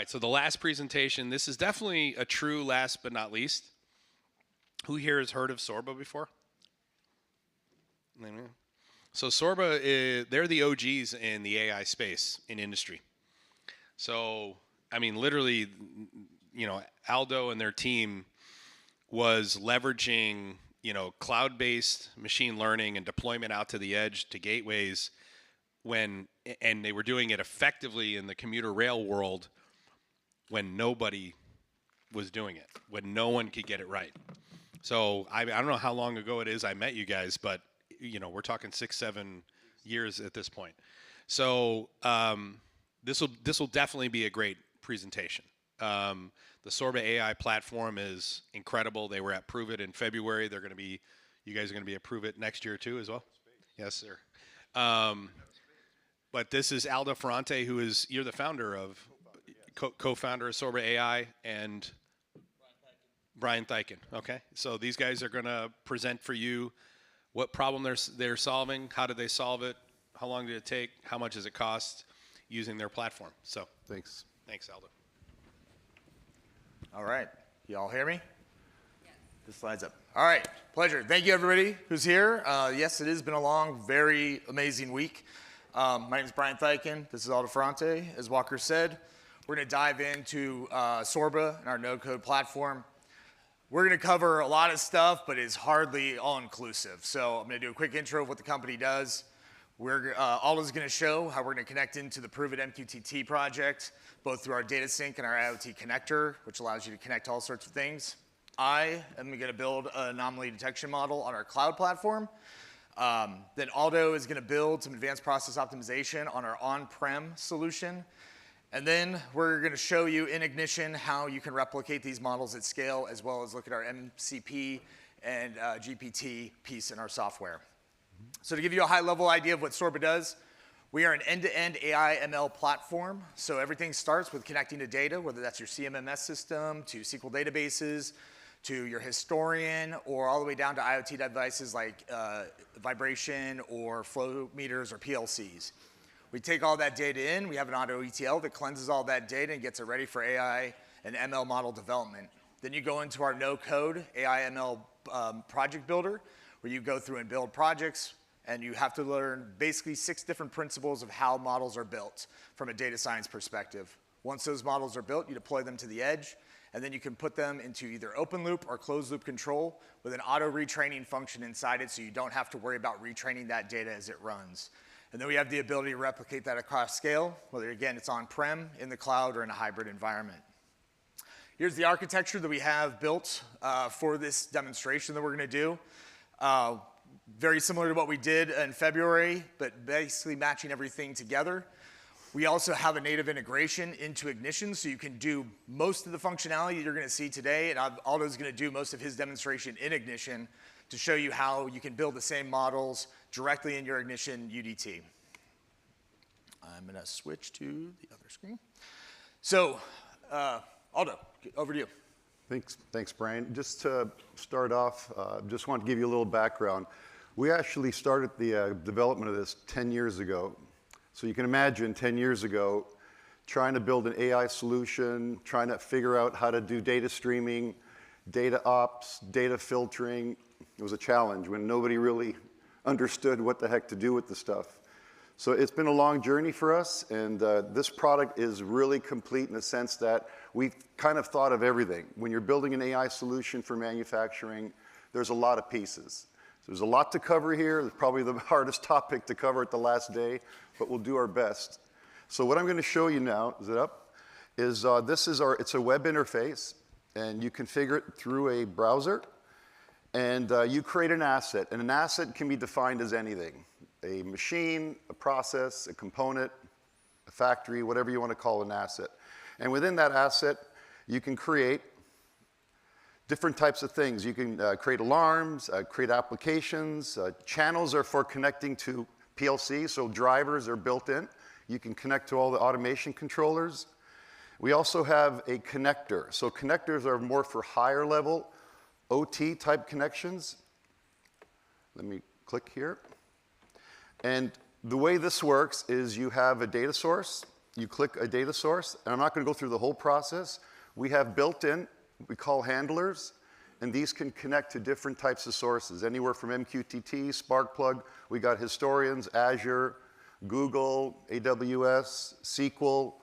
right, so the last presentation, this is definitely a true last but not least. Who here has heard of SORBA before? So SORBA, they're the OGs in the AI space in industry. So, I mean, literally, you know, Aldo and their team was leveraging, you know, cloud-based machine learning and deployment out to the edge to gateways and they were doing it effectively in the commuter rail world when nobody was doing it, when no one could get it right. So I don't know how long ago it is I met you guys, but you know, we're talking 6-7 years at this point. So this will definitely be a great presentation. The SORBA.ai platform is incredible. They were at ProveIt in February. They're going to be, you guys are going to be at ProveIt next year too as well? Yes, sir. But this is Aldo Ferrante, who is, you're the founder of, co-founder of SORBA.ai, and Brian Thyken. Okay, so these guys are going to present for you what problem they're solving, how did they solve it, how long did it take, how much does it cost using their platform. So thanks, Aldo. All right, you all hear me? Yes. This slide's up. All right, pleasure. Thank you everybody who's here. Yes, it has been a long, very amazing week. My name is Brian Thyken. This is Aldo Ferrante. As Walker said, we're going to dive into SORBA and our no-code platform. We're going to cover a lot of stuff, but it's hardly all-inclusive. So I'm going to do a quick intro of what the company does. Aldo's going to show how we're going to connect into the ProveIt MQTT project, both through our data sync and our IoT connector, which allows you to connect all sorts of things. I am going to build an anomaly detection model on our cloud platform. Then Aldo is going to build some advanced process optimization on our on-prem solution. And then we're going to show you in Ignition how you can replicate these models at scale, as well as look at our MCP and GPT piece in our software. So to give you a high-level idea of what SORBA does, we are an end-to-end AI ML platform. So everything starts with connecting to data, whether that's your CMMS system, to SQL databases, to your historian, or all the way down to IoT devices like vibration or flow meters or PLCs. We take all that data in. We have an auto ETL that cleanses all that data and gets it ready for AI and ML model development. Then you go into our no-code AI ML project builder, where you go through and build projects, and you have to learn basically 6 different principles of how models are built from a data science perspective. Once those models are built, you deploy them to the edge, and then you can put them into either open loop or closed loop control with an auto retraining function inside it, so you don't have to worry about retraining that data as it runs. And then we have the ability to replicate that across scale, whether again it's on-prem, in the cloud, or in a hybrid environment. Here's the architecture that we have built for this demonstration that we're going to do. Very similar to what we did in February, but basically matching everything together. We also have a native integration into Ignition, so you can do most of the functionality that you're going to see today, and Aldo's going to do most of his demonstration in Ignition to show you how you can build the same models directly in your Ignition UDT. I'm going to switch to the other screen. So, Aldo, over to you. Thanks, Brian. Just to start off, just want to give you a little background. We actually started the development of this 10 years ago. So you can imagine 10 years ago, trying to build an AI solution, trying to figure out how to do data streaming, data ops, data filtering. It was a challenge when nobody really understood what the heck to do with the stuff. So it's been a long journey for us, and this product is really complete in the sense that we've kind of thought of everything. When you're building an AI solution for manufacturing, there's a lot of pieces. So there's a lot to cover here. It's probably the hardest topic to cover at the last day, but we'll do our best. So what I'm going to show you now, is it up? Is it's a web interface, and you configure it through a browser, and you create an asset. And an asset can be defined as anything: a machine, a process, a component, a factory, whatever you want to call an asset. And within that asset, you can create different types of things. You can create alarms, create applications. Channels are for connecting to PLC, so drivers are built in. You can connect to all the automation controllers. We also have a connector. So connectors are more for higher level OT type connections. Let me click here. And the way this works is you have a data source, you click a data source, and I'm not going to go through the whole process. We have built-in, we call handlers, and these can connect to different types of sources, anywhere from MQTT, Sparkplug. We got historians, Azure, Google, AWS, SQL,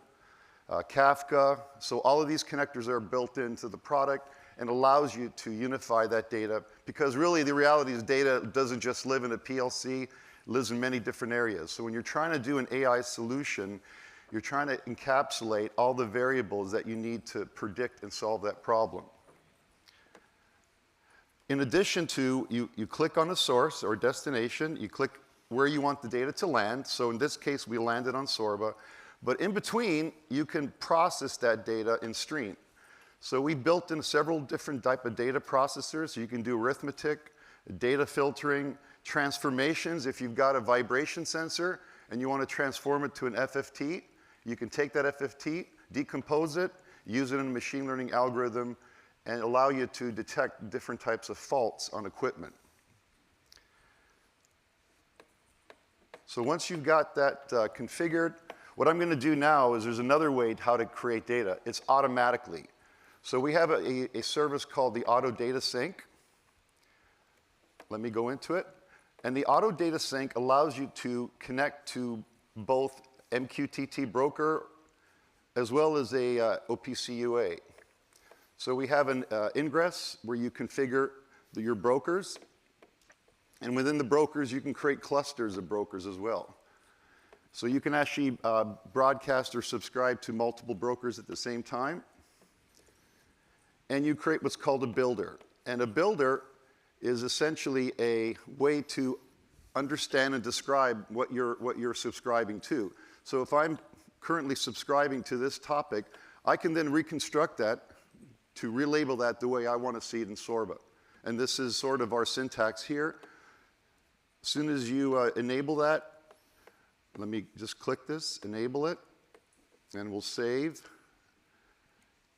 Kafka. So all of these connectors are built into the product and allows you to unify that data, because really the reality is data doesn't just live in a PLC, it lives in many different areas. So when you're trying to do an AI solution, you're trying to encapsulate all the variables that you need to predict and solve that problem. In addition to, you click on a source or destination, you click where you want the data to land. So in this case, we landed on SORBA. But in between, you can process that data in stream. So we built in several different type of data processors. So you can do arithmetic, data filtering, transformations. If you've got a vibration sensor and you want to transform it to an FFT, you can take that FFT, decompose it, use it in a machine learning algorithm, and allow you to detect different types of faults on equipment. So once you've got that configured, what I'm going to do now is there's another way how to create data. It's automatically. So we have a service called the Auto Data Sync. Let me go into it. And the Auto Data Sync allows you to connect to both MQTT broker as well as a OPC UA. So we have an ingress where you configure your brokers. And within the brokers, you can create clusters of brokers as well. So you can actually broadcast or subscribe to multiple brokers at the same time. And you create what's called a builder. And a builder is essentially a way to understand and describe what you're subscribing to. So if I'm currently subscribing to this topic, I can then reconstruct that to relabel that the way I want to see it in SORBA. And this is sort of our syntax here. As soon as you enable that, let me just click this, enable it, and we'll save.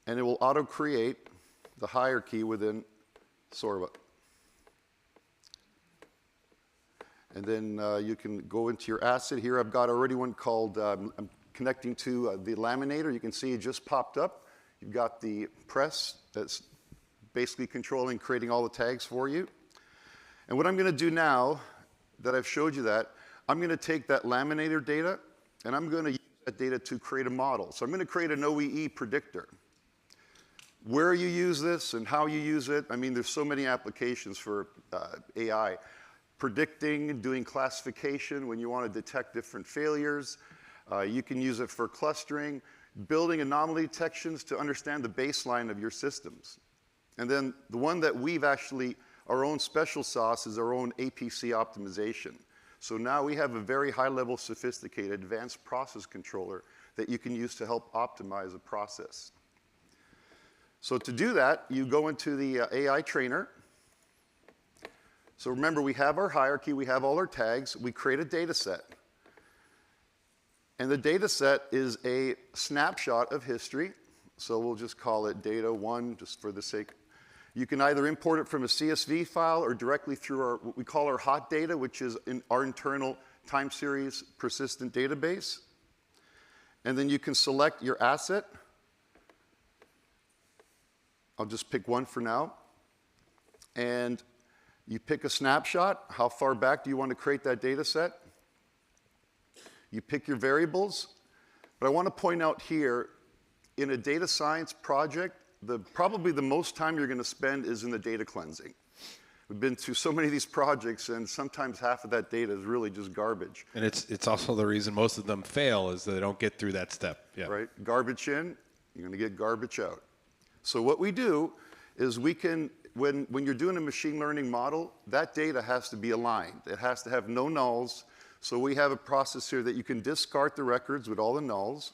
And it will auto-create the hierarchy within SORBA. And then you can go into your asset here. I've got already one called, I'm connecting to the laminator. You can see it just popped up. You've got the press that's basically controlling, creating all the tags for you. And what I'm going to do now that I've showed you that, I'm going to take that laminator data, and I'm going to use that data to create a model. So I'm going to create an OEE predictor. Where you use this and how you use it, I mean, there's so many applications for AI. Predicting, doing classification when you want to detect different failures. You can use it for clustering, building anomaly detections to understand the baseline of your systems. And then the one that we've actually, our own special sauce is our own APC optimization. So now we have a very high-level, sophisticated, advanced process controller that you can use to help optimize a process. So to do that, you go into the AI trainer. So remember, we have our hierarchy, we have all our tags, we create a data set. And the data set is a snapshot of history. So we'll just call it data 1, just for the sake. You can either import it from a CSV file or directly through our, what we call our hot data, which is in our internal time series persistent database. And then you can select your asset. I'll just pick one for now. And you pick a snapshot. How far back do you want to create that data set? You pick your variables. But I want to point out here, in a data science project, probably the most time you're going to spend is in the data cleansing. We've been through so many of these projects, and sometimes half of that data is really just garbage. And it's also the reason most of them fail is that they don't get through that step. Yeah. Right? Garbage in, you're going to get garbage out. So what we do is we can, when you're doing a machine learning model, that data has to be aligned. It has to have no nulls. So we have a process here that you can discard the records with all the nulls,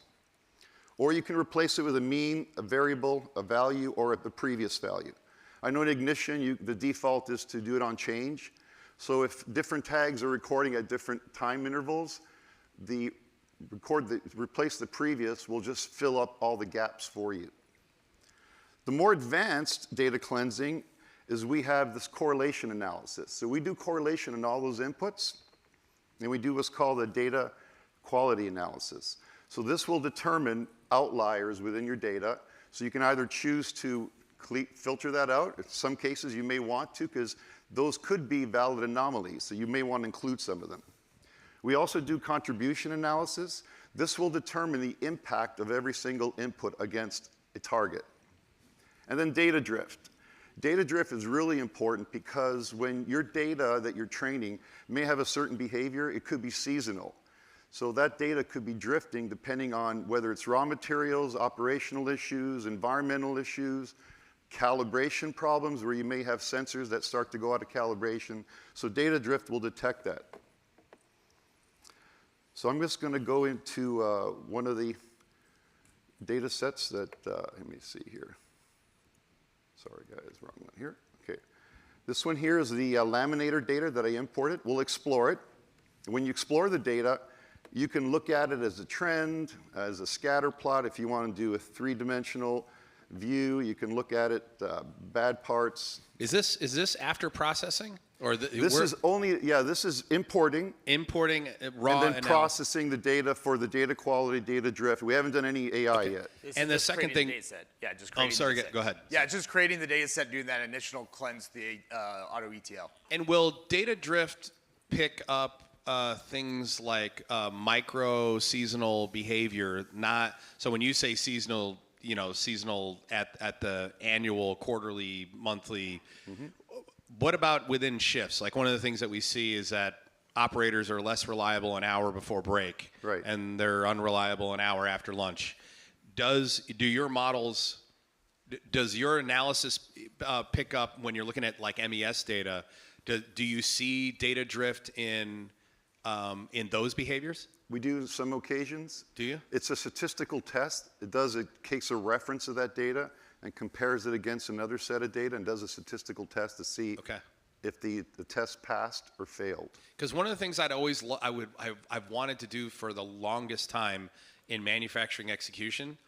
or you can replace it with a mean, a variable, a value, or the previous value. I know in Ignition, the default is to do it on change. So if different tags are recording at different time intervals, replace the previous will just fill up all the gaps for you. The more advanced data cleansing is we have this correlation analysis. So we do correlation in all those inputs, and we do what's called a data quality analysis. So this will determine outliers within your data. So you can either choose to filter that out. In some cases, you may want to, because those could be valid anomalies. So you may want to include some of them. We also do contribution analysis. This will determine the impact of every single input against a target. And then data drift. Data drift is really important because when your data that you're training may have a certain behavior, it could be seasonal. So that data could be drifting depending on whether it's raw materials, operational issues, environmental issues, calibration problems where you may have sensors that start to go out of calibration. So data drift will detect that. So I'm just going to go into one of the data sets that, let me see here. Sorry guys, wrong one here. Okay. This one here is the laminator data that I imported. We'll explore it. When you explore the data, you can look at it as a trend, as a scatter plot. If you want to do a three-dimensional view, you can look at it, bad parts. Is this after processing? Or this is only, yeah, this is importing. Importing raw and then processing the data for the data quality, data drift. We haven't done any AI yet. And the second thing, yeah, just creating. I'm sorry, go ahead. Yeah, just creating the data set, doing that initial cleanse, the auto ETL. And will data drift pick up things like micro seasonal behavior? Not so when you say seasonal, you know, seasonal at the annual, quarterly, monthly. Mm-hmm. What about within shifts? Like one of the things that we see is that operators are less reliable an hour before break, right, and they're unreliable an hour after lunch. Does your analysis pick up when you're looking at like MES data? Do you see data drift in those behaviors? We do some occasions. Do you? It's a statistical test. It takes a reference of that data and compares it against another set of data and does a statistical test to see if the test passed or failed. Because one of the things I've wanted to do for the longest time in manufacturing execution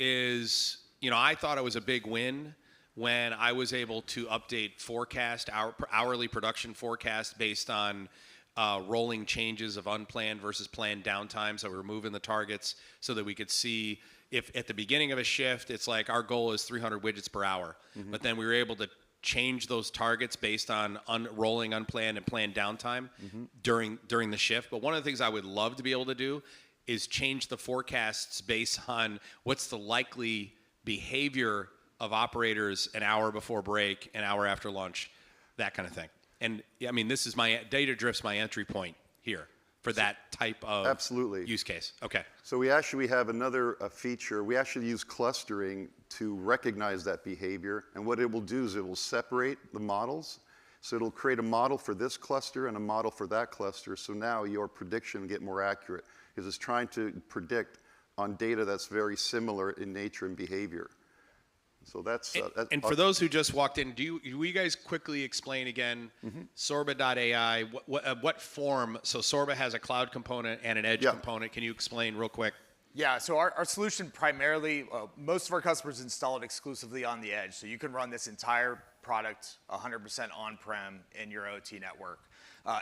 is, you know, I thought it was a big win when I was able to update forecast, hourly production forecast based on rolling changes of unplanned versus planned downtime. So we were moving the targets so that we could see if at the beginning of a shift, it's like our goal is 300 widgets per hour. But then we were able to change those targets based on rolling unplanned and planned downtime during the shift. But one of the things I would love to be able to do is change the forecasts based on what's the likely behavior of operators an hour before break, an hour after lunch, that kind of thing. And I mean, this is my data drift's my entry point here for that type of use case. Okay. So we actually have another feature. We actually use clustering to recognize that behavior. And what it will do is it will separate the models. So it'll create a model for this cluster and a model for that cluster. So now your prediction will get more accurate because it's trying to predict on data that's very similar in nature and behavior. So that's and for those who just walked in, will you guys quickly explain again SORBA.ai, what form? So SORBA has a cloud component and an edge component. Can you explain real quick? Yeah, so our solution primarily, most of our customers install it exclusively on the edge. So you can run this entire product 100% on-prem in your OT network.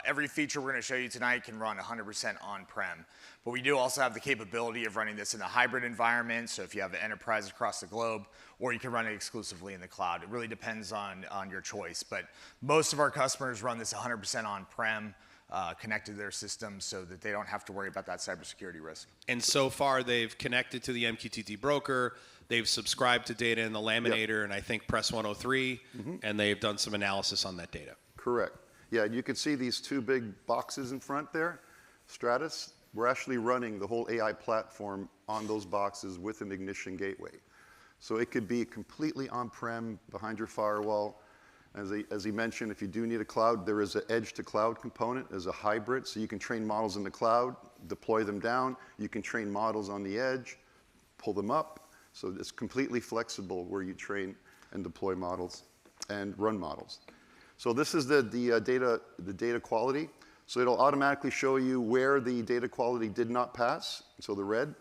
Every feature we're going to show you tonight can run 100% on-prem. But we do also have the capability of running this in a hybrid environment. So if you have an enterprise across the globe, or you can run it exclusively in the cloud. It really depends on your choice. But most of our customers run this 100% on-prem, connected to their systems so that they don't have to worry about that cybersecurity risk. And so far, they've connected to the MQTT broker. They've subscribed to data in the laminator, and I think Press 103, and they've done some analysis on that data. Correct. Yeah, you can see these two big boxes in front there, Stratus. We're actually running the whole AI platform on those boxes with an Ignition gateway. So it could be completely on-prem behind your firewall. As he mentioned, if you do need a cloud, there is an edge-to-cloud component as a hybrid. So you can train models in the cloud, deploy them down. You can train models on the edge, pull them up. So it's completely flexible where you train and deploy models and run models. So this is the data quality. So it'll automatically show you where the data quality did not pass, so the red.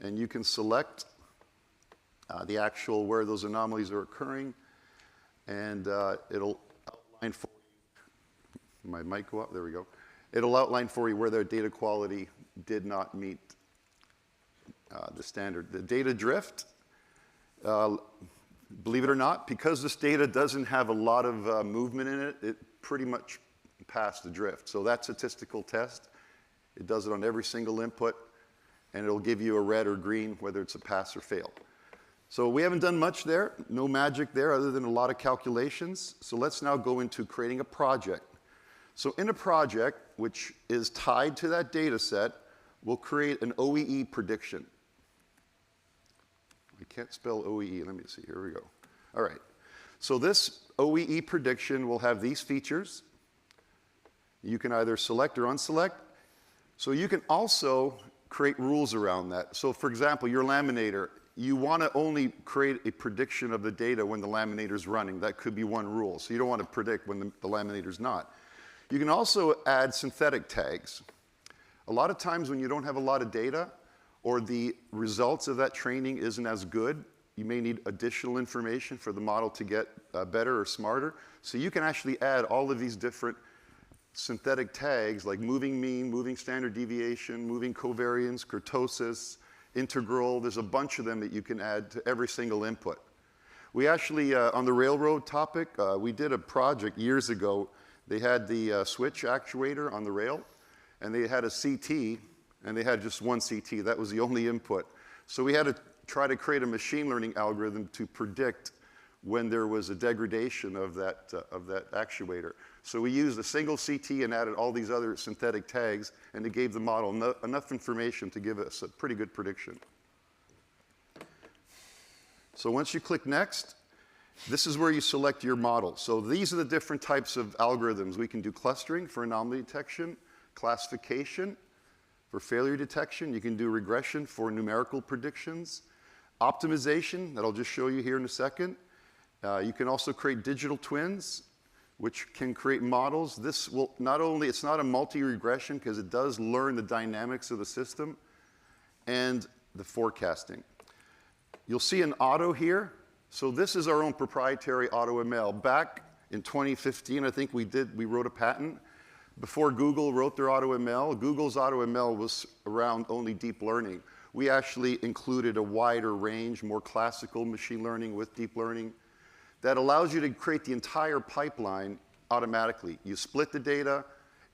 And you can select the actual where those anomalies are occurring. And it'll outline for you. My mic go up? There we go. It'll outline for you where their data quality did not meet the standard. The data drift, believe it or not, because this data doesn't have a lot of movement in it, it pretty much passed the drift. So that statistical test, it does it on every single input, and it'll give you a red or green, whether it's a pass or fail. So we haven't done much there, no magic there other than a lot of calculations. So let's now go into creating a project. So in a project, which is tied to that data set, we'll create an OEE prediction. I can't spell OEE, let me see, here we go. All right, so this OEE prediction will have these features. You can either select or unselect. So you can also create rules around that. So for example, your laminator, you want to only create a prediction of the data when the laminator's running. That could be one rule. So you don't want to predict when the laminator's not. You can also add synthetic tags. A lot of times when you don't have a lot of data or the results of that training isn't as good, you may need additional information for the model to get better or smarter. So you can actually add all of these different synthetic tags like moving mean, moving standard deviation, moving covariance, kurtosis, integral. There's a bunch of them that you can add to every single input. We actually, on the railroad topic, we did a project years ago. They had the switch actuator on the rail, and they had a CT, and they had just one CT. That was the only input. So we had to try to create a machine learning algorithm to predict when there was a degradation of that actuator. So we used a single CT and added all these other synthetic tags, and it gave the model enough information to give us a pretty good prediction. So once you click Next, this is where you select your model. So these are the different types of algorithms. We can do clustering for anomaly detection, classification for failure detection. You can do regression for numerical predictions, optimization, that I'll just show you here in a second. You can also create digital twins, which can create models. This will not only, it's not a multi-regression because it does learn the dynamics of the system and the forecasting. You'll see an auto here. So this is our own proprietary AutoML. Back in 2015, I think we wrote a patent. Before Google wrote their AutoML, Google's AutoML was around only deep learning. We actually included a wider range, more classical machine learning with deep learning. That allows you to create the entire pipeline automatically. You split the data,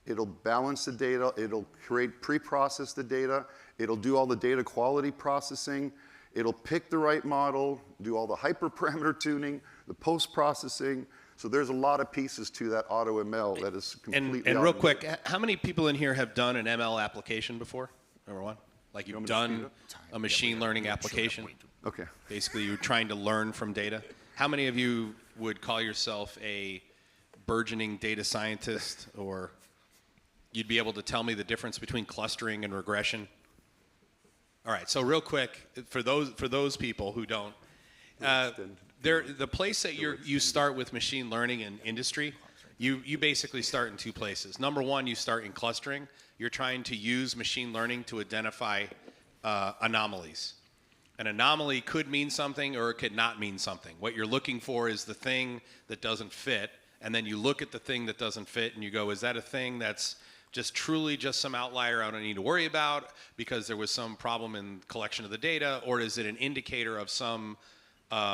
it'll balance the data, it'll pre-process the data, it'll do all the data quality processing, it'll pick the right model, do all the hyperparameter tuning, the post-processing. So there's a lot of pieces to that AutoML that is completely And real quick, how many people in here have done an ML application before? Number one? Like you've done a machine learning application? Okay. Basically, you're trying to learn from data. How many of you would call yourself a burgeoning data scientist, or you'd be able to tell me the difference between clustering and regression? All right, so real quick, for those people who don't, the place that you start with machine learning in industry, you basically start in two places. Number one, you start in clustering. You're trying to use machine learning to identify anomalies. An anomaly could mean something or it could not mean something. What you're looking for is the thing that doesn't fit, and then you look at the thing that doesn't fit and you go, is that a thing that's truly just some outlier I don't need to worry about because there was some problem in collection of the data, or is it an indicator of some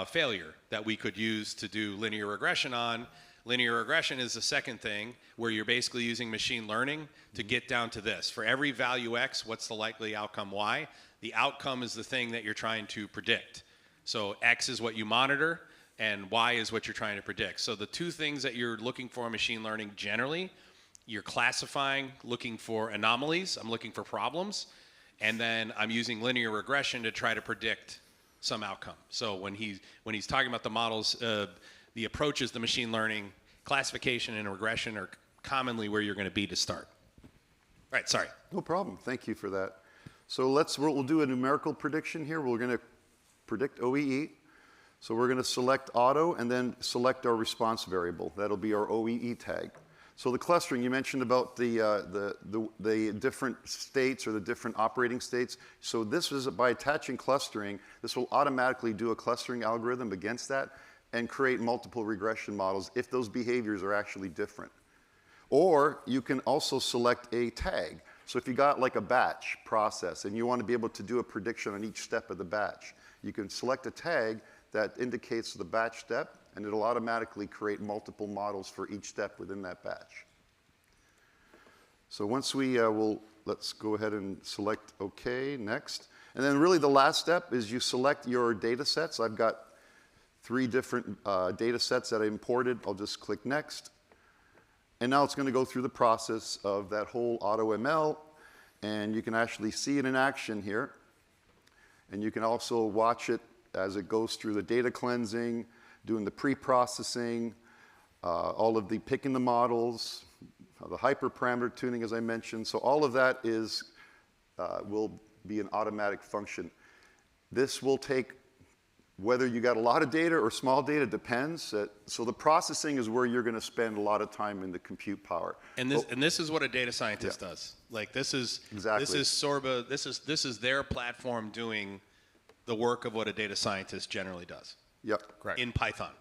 failure that we could use to do linear regression on? Linear regression is the second thing, where you're basically using machine learning to get down to this. For every value X, what's the likely outcome Y? The outcome is the thing that you're trying to predict. So X is what you monitor, and Y is what you're trying to predict. So the two things that you're looking for in machine learning generally, you're classifying, looking for anomalies, I'm looking for problems, and then I'm using linear regression to try to predict some outcome. So when he's talking about the models, the approaches to machine learning, classification and regression are commonly where you're going to be to start. All right, sorry. No problem. Thank you for that. So we'll do a numerical prediction here. We're going to predict OEE. So we're going to select auto and then select our response variable. That'll be our OEE tag. So the clustering, you mentioned about the different states or the different operating states. So this is by attaching clustering, this will automatically do a clustering algorithm against that and create multiple regression models if those behaviors are actually different. Or you can also select a tag. So if you got like a batch process and you want to be able to do a prediction on each step of the batch, you can select a tag that indicates the batch step, and it'll automatically create multiple models for each step within that batch. So once we let's go ahead and select OK, next. And then really the last step is you select your data sets. I've got 3 different data sets that I imported. I'll just click next. And now it's going to go through the process of that whole AutoML, and you can actually see it in action here. And you can also watch it as it goes through the data cleansing, doing the pre-processing, all of the picking the models, the hyperparameter tuning, as I mentioned. So all of that is, will be an automatic function. This will take, whether you got a lot of data or small data, depends. So the processing is where you're going to spend a lot of time in the compute power. And this is what a data scientist does. Like this is SORBA. This is their platform doing the work of what a data scientist generally does. Yep. Correct. In Python.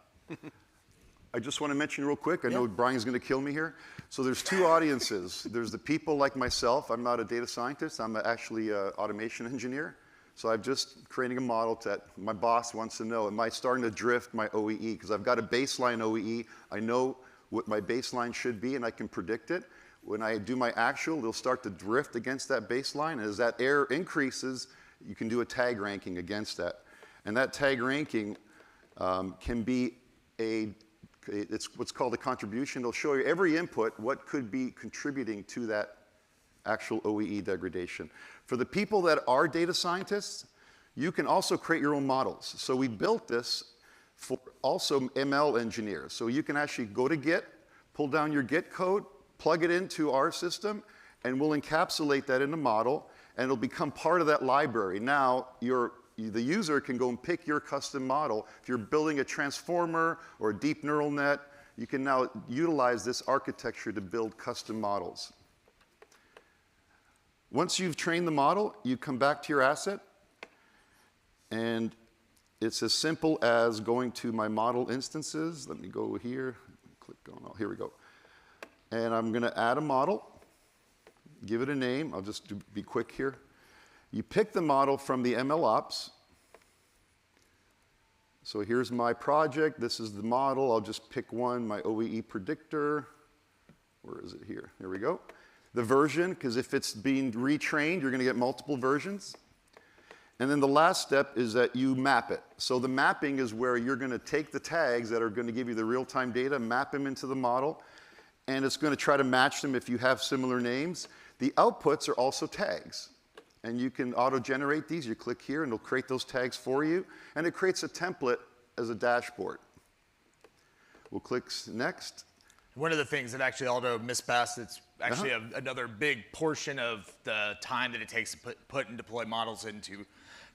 I just want to mention real quick, I know Brian's going to kill me here. So there's 2 audiences. There's the people like myself. I'm not a data scientist. I'm actually an automation engineer. So I'm just creating a model that my boss wants to know, am I starting to drift my OEE? Because I've got a baseline OEE. I know what my baseline should be, and I can predict it. When I do my actual, it'll start to drift against that baseline. And as that error increases, you can do a tag ranking against that. And that tag ranking can be it's what's called a contribution. It'll show you every input, what could be contributing to that actual OEE degradation. For the people that are data scientists, you can also create your own models. So we built this for also ML engineers. So you can actually go to Git, pull down your Git code, plug it into our system, and we'll encapsulate that in the model, and it'll become part of that library. Now, the user can go and pick your custom model. If you're building a transformer or a deep neural net, you can now utilize this architecture to build custom models. Once you've trained the model, you come back to your asset, and it's as simple as going to my model instances. Let me go here, click on, oh, here we go. And I'm going to add a model, give it a name. I'll just be quick here. You pick the model from the MLOps. So here's my project. This is the model. I'll just pick one, my OEE predictor. Where is it here? Here we go. The version, because if it's being retrained, you're going to get multiple versions. And then the last step is that you map it. So the mapping is where you're going to take the tags that are going to give you the real-time data, map them into the model, and it's going to try to match them if you have similar names. The outputs are also tags. And you can auto-generate these. You click here, and it'll create those tags for you. And it creates a template as a dashboard. We'll click next. One of the things that actually Aldo missed past, it's actually another big portion of the time that it takes to put and deploy models into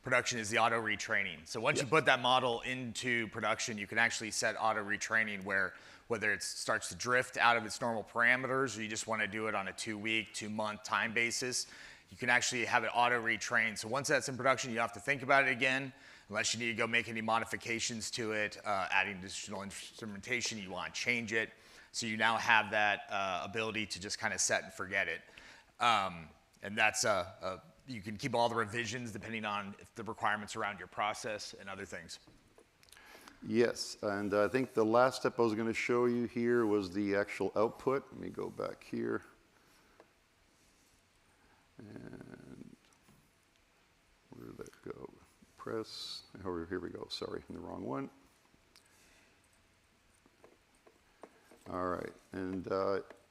production is the auto retraining. So once you put that model into production, you can actually set auto retraining where whether it starts to drift out of its normal parameters or you just want to do it on a 2-week, 2-month time basis, you can actually have it auto retrain. So once that's in production, you don't have to think about it again, unless you need to go make any modifications to it, adding additional instrumentation, you want to change it. So you now have that ability to just kind of set and forget it. And that's, you can keep all the revisions depending on if the requirements around your process and other things. Yes, and I think the last step I was going to show you here was the actual output. Let me go back here. And where did that go? Press. Oh, here we go. Sorry, the wrong one. All right, and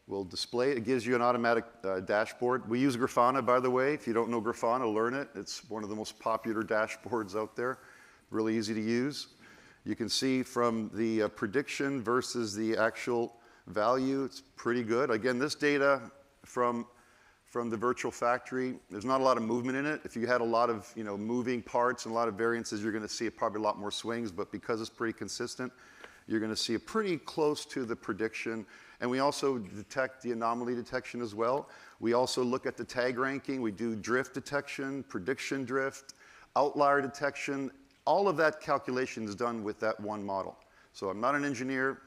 we'll display. It gives you an automatic dashboard. We use Grafana, by the way. If you don't know Grafana, learn it. It's one of the most popular dashboards out there. Really easy to use. You can see from the prediction versus the actual value, it's pretty good. Again, this data from the virtual factory, there's not a lot of movement in it. If you had a lot of moving parts and a lot of variances, you're going to see probably a lot more swings, but because it's pretty consistent, you're going to see it pretty close to the prediction. And we also detect the anomaly detection as well. We also look at the tag ranking. We do drift detection, prediction drift, outlier detection. All of that calculation is done with that one model. So I'm not an engineer.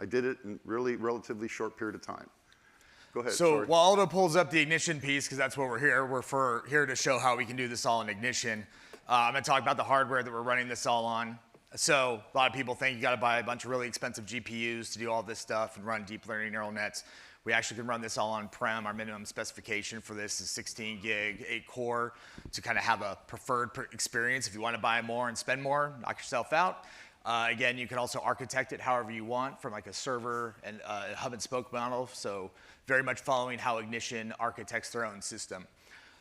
I did it in really relatively short period of time. Go ahead. So sorry. while Aldo pulls up the ignition piece, because that's what we're here, here to show how we can do this all in ignition. I'm going to talk about the hardware that we're running this all on. So a lot of people think you got to buy a bunch of really expensive GPUs to do all this stuff and run deep learning neural nets. We actually can run this all on-prem. Our minimum specification for this is 16 gig, 8 core, to kind of have a preferred experience. If you want to buy more and spend more, knock yourself out. Again, you can also architect it however you want, from like a server and hub and spoke model. So very much following how Ignition architects their own system.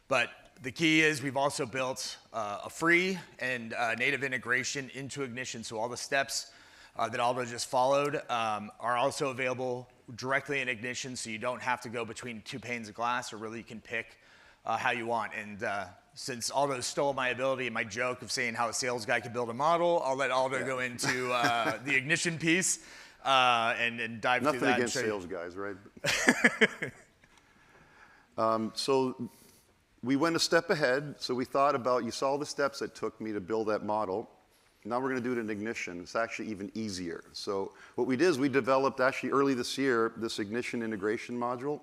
But the key is we've also built a free and native integration into Ignition. So all the steps that Aldo just followed are also available directly in Ignition. So you don't have to go between two panes of glass, or really you can pick how you want. And since Aldo stole my ability and my joke of saying how a sales guy can build a model, I'll let Aldo go into the Ignition piece and dive through that. Nothing against sales guys, right? So we went a step ahead. So we thought about, you saw the steps it took me to build that model. Now we're going to do it in Ignition. It's actually even easier. So what we did is we developed, actually early this year, this Ignition integration module.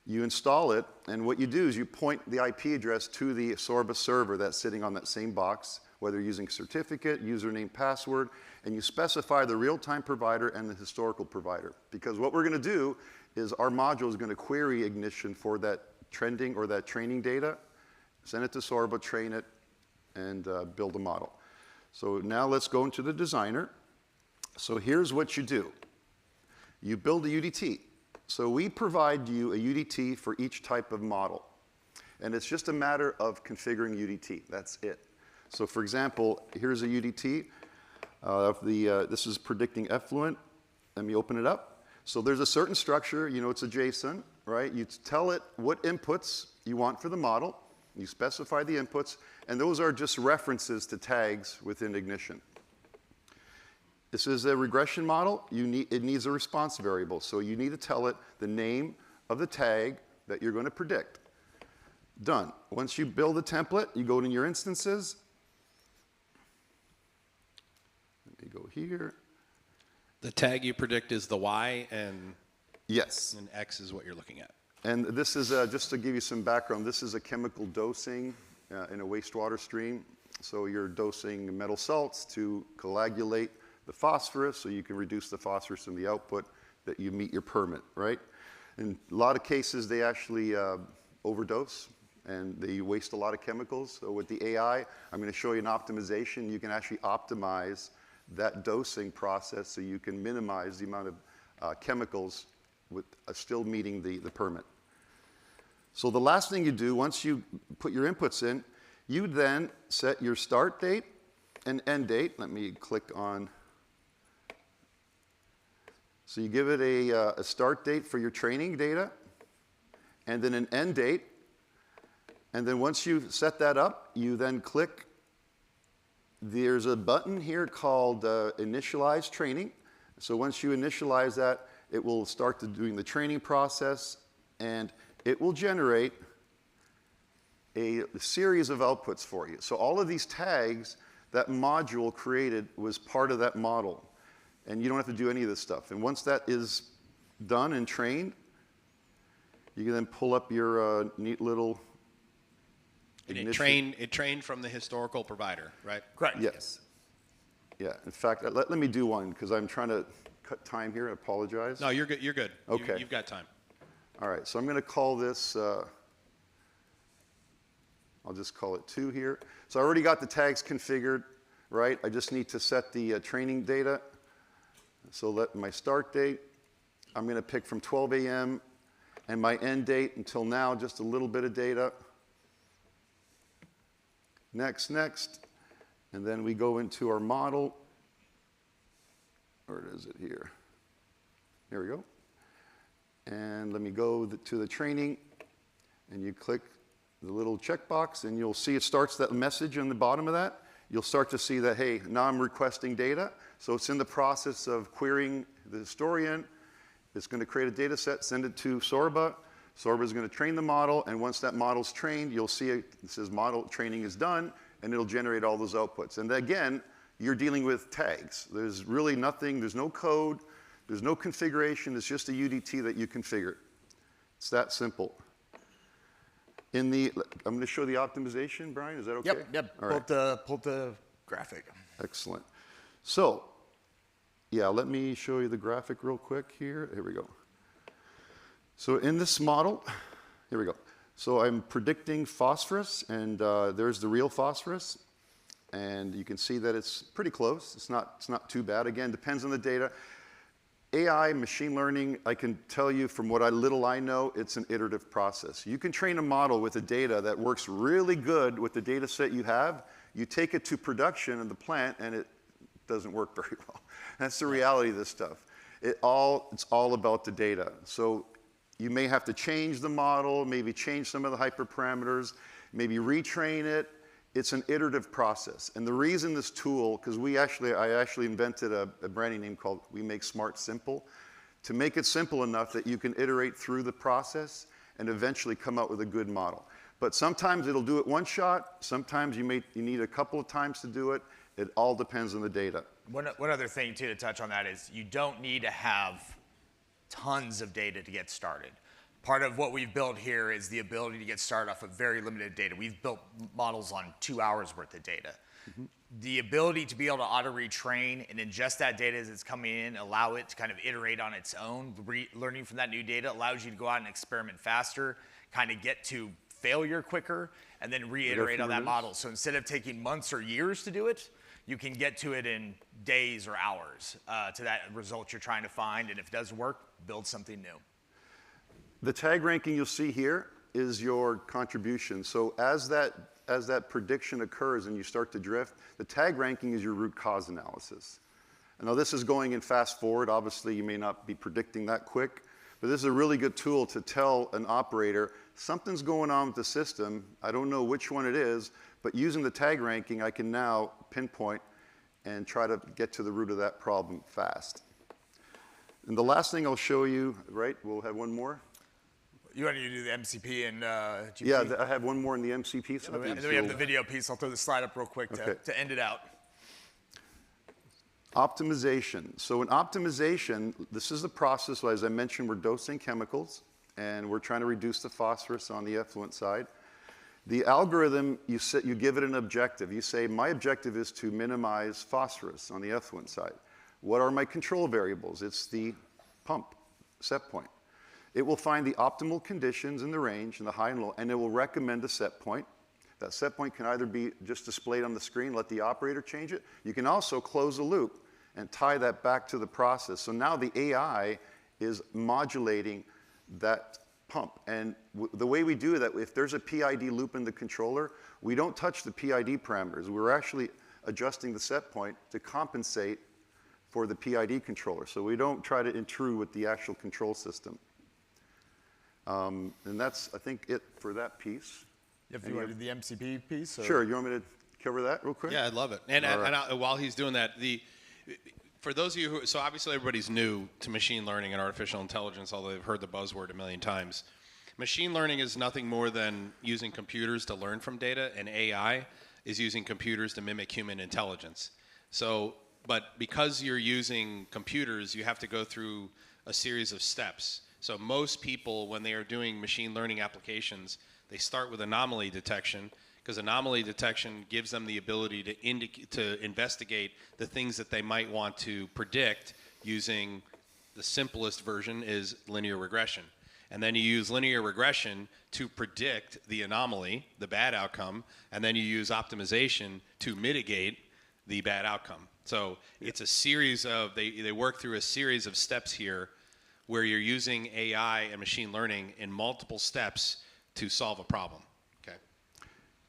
You install it, and what you do is you point the IP address to the SORBA server that's sitting on that same box, whether you're using certificate, username, password, and you specify the real-time provider and the historical provider. Because what we're going to do is our module is going to query Ignition for that trending or that training data, send it to SORBA, train it, and build a model. So now let's go into the designer. So here's what you do. You build a UDT. So we provide you a UDT for each type of model. And it's just a matter of configuring UDT. That's it. So for example, here's a UDT. This is predicting effluent. Let me open it up. So there's a certain structure. You know, it's a JSON, right? You tell it what inputs you want for the model. You specify the inputs. And those are just references to tags within Ignition. This is a regression model. It needs a response variable. So you need to tell it the name of the tag that you're going to predict. Done. Once you build a template, you go in your instances. Let me go here. The tag you predict is the Y, and yes, and X is what you're looking at. And this is, just to give you some background, this is a chemical dosing in a wastewater stream. So you're dosing metal salts to coagulate the phosphorus, so you can reduce the phosphorus in the output that you meet your permit, right? In a lot of cases, they actually overdose, and they waste a lot of chemicals. So with the AI, I'm going to show you an optimization. You can actually optimize that dosing process so you can minimize the amount of chemicals with still meeting the permit. So the last thing you do, once you put your inputs in, you then set your start date and end date. Let me click on. So you give it a start date for your training data, and then an end date. And then once you set that up, you then click. There's a button here called Initialize Training. So once you initialize that, it will start doing the training process, and it will generate a series of outputs for you. So all of these tags that module created was part of that model. And you don't have to do any of this stuff. And once that is done and trained, you can then pull up your neat little Ignition. It trained from the historical provider, right? Correct. Yes. Yeah. In fact, let me do one, because I'm trying to cut time here. I apologize. No, you're good. You're good. Okay. You've got time. All right. So I'm going to call this, I'll just call it 2 here. So I already got the tags configured, right? I just need to set the training data. So let my start date, I'm going to pick from 12 a.m. and my end date until now, just a little bit of data. Next. And then we go into our model. Where is it here? There we go. And let me go to the training. And you click the little checkbox, and you'll see it starts that message on the bottom of that. You'll start to see that, hey, now I'm requesting data. So it's in the process of querying the historian. It's going to create a data set, send it to SORBA. SORBA is going to train the model, and once that model's trained, you'll see it says model training is done, and it'll generate all those outputs. And again, you're dealing with tags. There's really nothing, there's no code, there's no configuration, it's just a UDT that you configure. It's that simple. I'm going to show the optimization, Brian. Is that okay? Yep. All Pull right. up the graphic. Excellent. So, yeah, let me show you the graphic real quick here. Here we go. So in this model, here we go. So I'm predicting phosphorus, and there's the real phosphorus. And you can see that it's pretty close. It's not too bad. Again, depends on the data. AI, machine learning, I can tell you from what little I know, it's an iterative process. You can train a model with the data that works really good with the data set you have. You take it to production in the plant, and it doesn't work very well. That's the reality of this stuff. It's all about the data. So you may have to change the model, maybe change some of the hyperparameters, maybe retrain it. It's an iterative process. And the reason this tool, because I actually invented a branding name called We Make Smart Simple, to make it simple enough that you can iterate through the process and eventually come out with a good model. But sometimes it'll do it one shot. Sometimes you need a couple of times to do it. It all depends on the data. One other thing, too, to touch on that is you don't need to have tons of data to get started. Part of what we've built here is the ability to get started off of very limited data. We've built models on 2 hours worth of data. Mm-hmm. The ability to be able to auto-retrain and ingest that data as it's coming in, allow it to kind of iterate on its own, learning from that new data allows you to go out and experiment faster, kind of get to failure quicker, and then reiterate on that model. So instead of taking months or years to do it, you can get to it in days or hours to that result you're trying to find. And if it does work, build something new. The tag ranking you'll see here is your contribution. So as that prediction occurs and you start to drift, the tag ranking is your root cause analysis. And now this is going in fast forward. Obviously, you may not be predicting that quick, but this is a really good tool to tell an operator something's going on with the system. I don't know which one it is, but using the tag ranking, I can now pinpoint and try to get to the root of that problem fast. And the last thing I'll show you, right, we'll have one more. You want to do the MCP and GP? Yeah, I have one more in the MCP. So and then we have the video piece. I'll throw the slide up real quick to end it out. Optimization. So in optimization, this is the process. As I mentioned, we're dosing chemicals, and we're trying to reduce the phosphorus on the effluent side. The algorithm, you give it an objective. You say, my objective is to minimize phosphorus on the effluent side. What are my control variables? It's the pump set point. It will find the optimal conditions in the range, in the high and low, and it will recommend a set point. That set point can either be just displayed on the screen, let the operator change it. You can also close a loop and tie that back to the process. So now the AI is modulating that pump. And the way we do that, if there's a PID loop in the controller, we don't touch the PID parameters. We're actually adjusting the set point to compensate for the PID controller. So we don't try to intrude with the actual control system. And that's, I think, it for that piece. If you want to do the MCP piece? Or? Sure. You want me to cover that real quick? Yeah, I'd love it. And while he's doing that, for those of you who, so obviously everybody's new to machine learning and artificial intelligence, although they've heard the buzzword a million times. Machine learning is nothing more than using computers to learn from data, and AI is using computers to mimic human intelligence. So, but because you're using computers, you have to go through a series of steps. So most people, when they are doing machine learning applications, they start with anomaly detection, because anomaly detection gives them the ability to investigate the things that they might want to predict using the simplest version is linear regression. And then you use linear regression to predict the anomaly, the bad outcome, and then you use optimization to mitigate the bad outcome. So it's a series of, they work through a series of steps here where you're using AI and machine learning in multiple steps to solve a problem. Okay.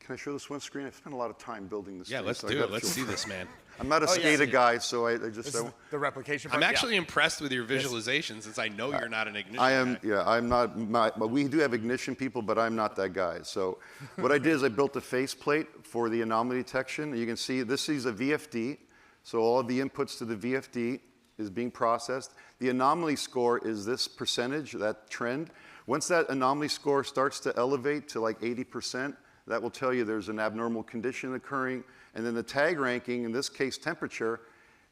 Can I show this one screen? I've spent a lot of time building this. Yeah, let's do it. Let's see this, man. I'm not a SCADA guy, so I just. This is the replication part? I'm actually impressed with your visualization since I know you're not an Ignition I am, guy. yeah, I'm not, but we do have Ignition people, but I'm not that guy. So what I did is I built a faceplate for the anomaly detection. You can see this is a VFD. So all of the inputs to the VFD is being processed. The anomaly score is this percentage, that trend. Once that anomaly score starts to elevate to like 80%, that will tell you there's an abnormal condition occurring. And then the tag ranking, in this case temperature,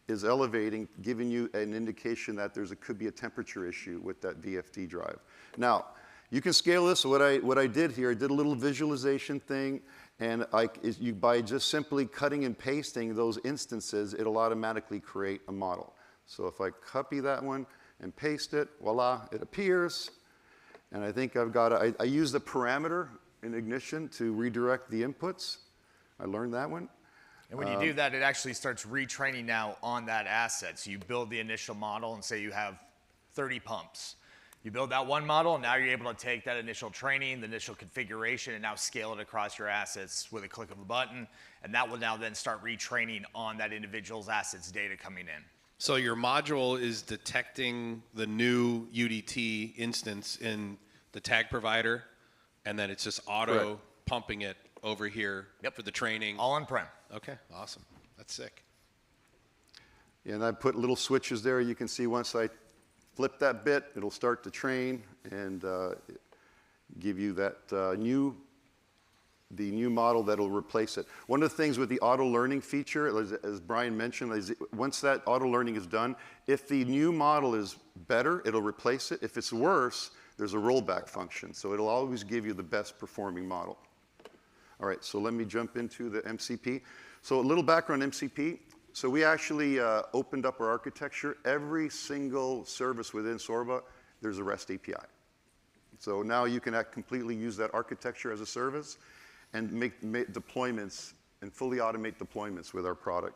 is elevating, giving you an indication that could be a temperature issue with that VFD drive. Now, You can scale this. What I did here, I did a little visualization thing, and by just simply cutting and pasting those instances, it'll automatically create a model. So if I copy that one and paste it, voila, it appears. And I think I used a parameter in Ignition to redirect the inputs. I learned that one. And when you do that, it actually starts retraining now on that asset. So you build the initial model and say you have 30 pumps. You build that one model, and now you're able to take that initial training, the initial configuration, and now scale it across your assets with a click of a button. And that will now then start retraining on that individual's assets data coming in. So your module is detecting the new UDT instance in the tag provider, and then it's just auto pumping it over here for the training. All on-prem. Okay, awesome. That's sick. Yeah, and I put little switches there. You can see once I flip that bit, it'll start to train and give you that the new model that'll replace it. One of the things with the auto learning feature, as Brian mentioned, is once that auto learning is done, if the new model is better, it'll replace it. If it's worse, there's a rollback function. So it'll always give you the best performing model. All right, so let me jump into the MCP. So a little background on MCP. So we actually opened up our architecture. Every single service within SORBA, there's a REST API. So now you can completely use that architecture as a service and make deployments and fully automate deployments with our product.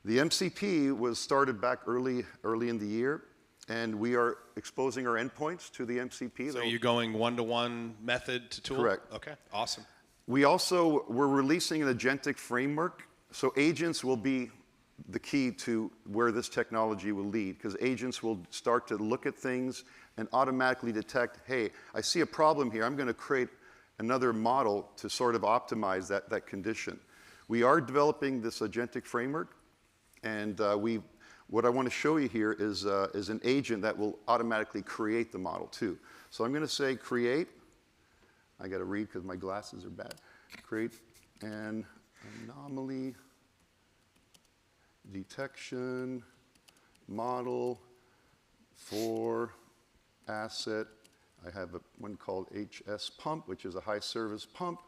The MCP was started back early in the year, and we are exposing our endpoints to the MCP. So you're going one-to-one method to tool? Correct. Okay, awesome. We're releasing an agentic framework. So agents will be the key to where this technology will lead, because agents will start to look at things and automatically detect, hey, I see a problem here. I'm going to create another model to sort of optimize that condition. We are developing this agentic framework, and what I want to show you here is an agent that will automatically create the model too. So I'm going to say create. I got to read because my glasses are bad. Create an anomaly detection model for asset. I have one called HS pump, which is a high service pump,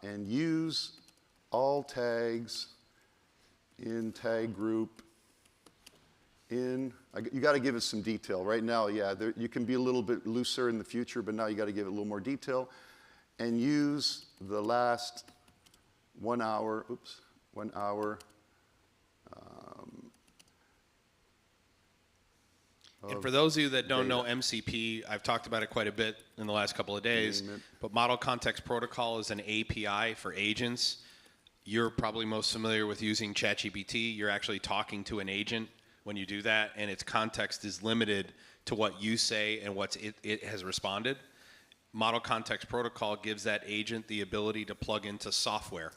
and use all tags in tag group in. You got to give it some detail. Right now, yeah, you can be a little bit looser in the future, but now you got to give it a little more detail. And use the last 1 hour, and for those of you that don't know MCP, I've talked about it quite a bit in the last couple of days, but Model Context Protocol is an API for agents. You're probably most familiar with using ChatGPT. You're actually talking to an agent when you do that, and its context is limited to what you say and what it has responded. Model Context Protocol gives that agent the ability to plug into software.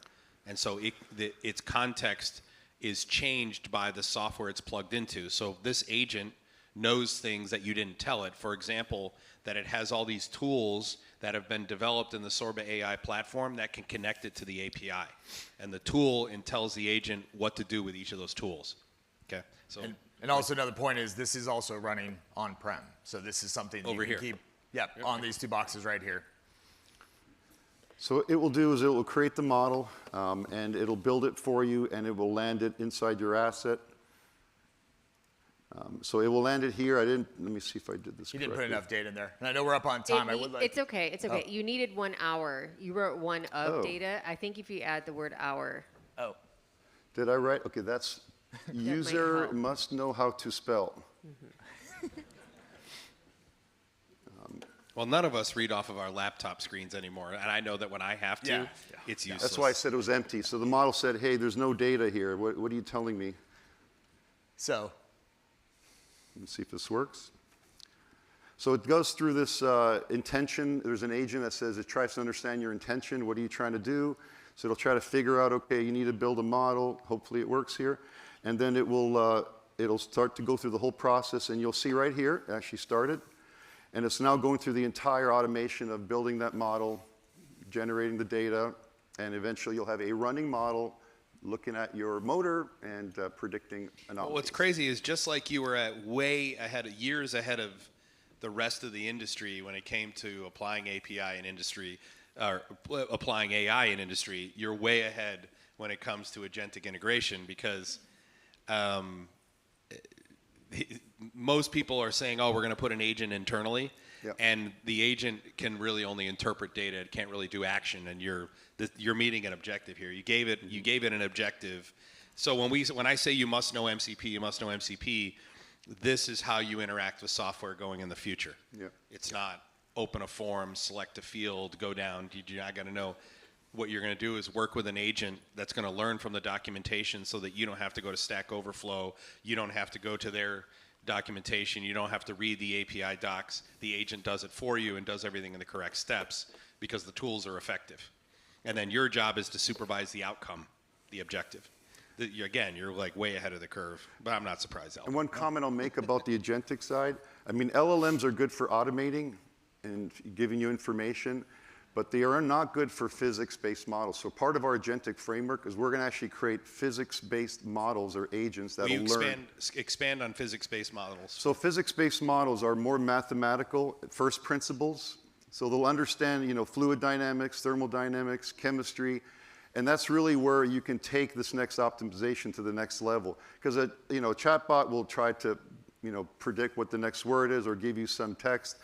And so its context is changed by the software it's plugged into. So this agent knows things that you didn't tell it. For example, that it has all these tools that have been developed in the SORBA.ai platform that can connect it to the API. And the tool tells the agent what to do with each of those tools. Okay. So and also another point is this is also running on-prem. So this is something you can keep on these two boxes right here. So what it will do is it will create the model, and it'll build it for you, and it will land it inside your asset. So it will land it here. Let me see if I did this correctly. You didn't put enough data in there. And I know we're up on time. It's okay. It's okay. You needed 1 hour. You wrote one of data. I think if you add the word hour. Oh. Did I write? Okay, that's user must know how to spell. Mm-hmm. Well, none of us read off of our laptop screens anymore, and I know that when I have to, it's useless. That's why I said it was empty. So the model said, hey, there's no data here. What are you telling me? So. Let's see if this works. So it goes through this intention. There's an agent that says it tries to understand your intention. What are you trying to do? So it'll try to figure out, okay, you need to build a model. Hopefully it works here. And then it'll start to go through the whole process, and you'll see right here, it actually started. And it's now going through the entire automation of building that model, generating the data, and eventually you'll have a running model looking at your motor and predicting anomalies. Well, what's crazy is just like you were years ahead of the rest of the industry when it came to applying API in industry or applying AI in industry. You're way ahead when it comes to agentic integration because most people are saying, oh, we're going to put an agent internally. Yep. And the agent can really only interpret data. It can't really do action. And you're meeting an objective here. You gave it an objective. So when I say you must know MCP, you must know MCP, this is how you interact with software going in the future. Yep. It's not open a form, select a field, go down. You're not going to know. What you're going to do is work with an agent that's going to learn from the documentation so that you don't have to go to Stack Overflow. You don't have to go to their documentation. You don't have to read the API docs. The agent does it for you and does everything in the correct steps because the tools are effective. And then your job is to supervise the outcome, the objective. You're like way ahead of the curve, but I'm not surprised. And one comment I'll make about the agentic side, I mean, LLMs are good for automating and giving you information, but they are not good for physics-based models. So part of our agentic framework is we're going to actually create physics-based models or agents that will learn. Expand on physics-based models. So physics-based models are more mathematical, first principles. So they'll understand, fluid dynamics, thermodynamics, chemistry, and that's really where you can take this next optimization to the next level. Because a chatbot will try to, predict what the next word is or give you some text.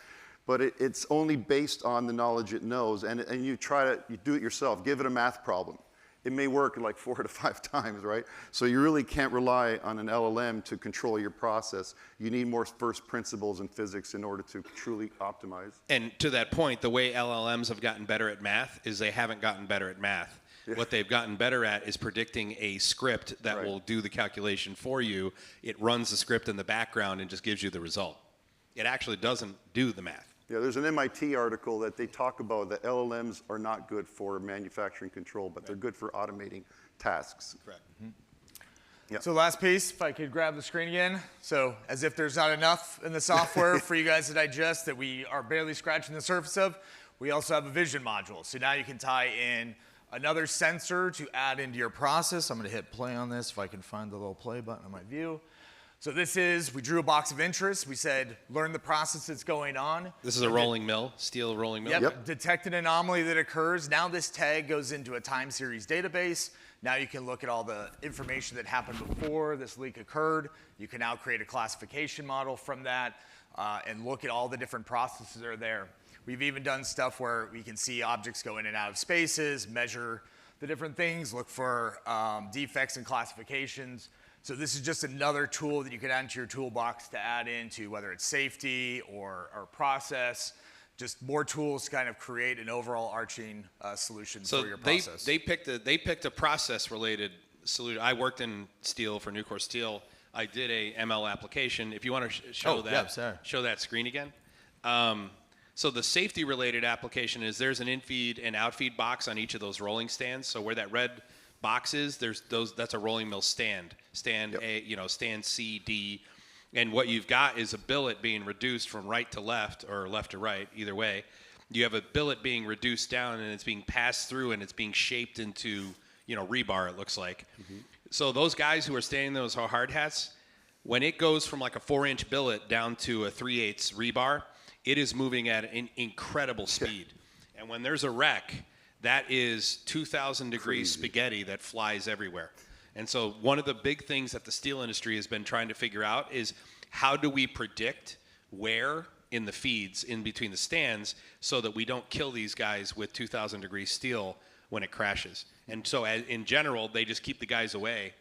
But it's only based on the knowledge it knows, and you do it yourself. Give it a math problem. It may work like 4 to 5 times, right? So you really can't rely on an LLM to control your process. You need more first principles in physics in order to truly optimize. And to that point, the way LLMs have gotten better at math is they haven't gotten better at math. Yeah. What they've gotten better at is predicting a script that will do the calculation for you. It runs the script in the background and just gives you the result. It actually doesn't do the math. Yeah, there's an MIT article that they talk about that LLMs are not good for manufacturing control, but they're good for automating tasks. Correct. Mm-hmm. Yeah. So last piece, if I could grab the screen again. So as if there's not enough in the software for you guys to digest that we are barely scratching the surface of, we also have a vision module. So now you can tie in another sensor to add into your process. I'm going to hit play on this if I can find the little play button on my view. So we drew a box of interest. We said, learn the process that's going on. This is a rolling mill, steel rolling mill. Yep. Detect an anomaly that occurs. Now this tag goes into a time series database. Now you can look at all the information that happened before this leak occurred. You can now create a classification model from that and look at all the different processes that are there. We've even done stuff where we can see objects go in and out of spaces, measure the different things, look for defects and classifications. So this is just another tool that you can add into your toolbox to add into whether it's safety or process, just more tools to kind of create an overall arching solution for your process. So they picked a process-related solution. I worked in steel for Nucor Steel. I did a ML application. If you want to show that screen again. So the safety-related application is there's an in-feed and out-feed box on each of those rolling stands. So where that red box is, that's a rolling mill stand. Stand A, stand C, D. And what you've got is a billet being reduced from right to left or left to right, either way. You have a billet being reduced down and it's being passed through and it's being shaped into, rebar, it looks like. Mm-hmm. So those guys who are standing in those hard hats, when it goes from like a 4-inch billet down to a 3/8 rebar, it is moving at an incredible speed. And when there's a wreck, that is 2,000 degrees spaghetti that flies everywhere. And so one of the big things that the steel industry has been trying to figure out is how do we predict where in the feeds in between the stands so that we don't kill these guys with 2,000 degree steel when it crashes. And so in general, they just keep the guys away.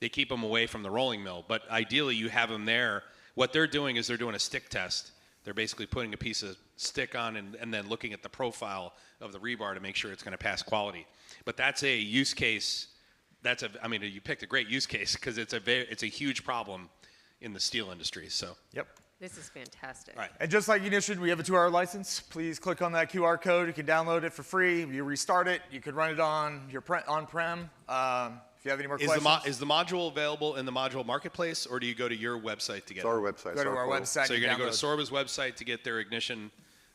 They keep them away from the rolling mill. But ideally, you have them there. What they're doing is they're doing a stick test. They're basically putting a piece of stick on and then looking at the profile of the rebar to make sure it's going to pass quality. But that's a use case. You picked a great use case because it's a huge problem in the steel industry. So. Yep. This is fantastic. All right. And just like Ignition, we have a 2-hour license. Please click on that QR code. You can download it for free. You restart it. You can run it on your on-prem. If you have any more questions. Is the module available in the module marketplace, or do you go to your website to get it? It's our website. Go to our website. So you're going to go to SORBA's website to get their ignition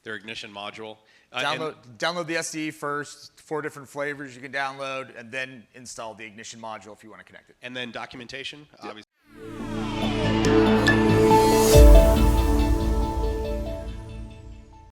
module. Download the SDE first, 4 different flavors you can download, and then install the Ignition module if you want to connect it. And then documentation, obviously.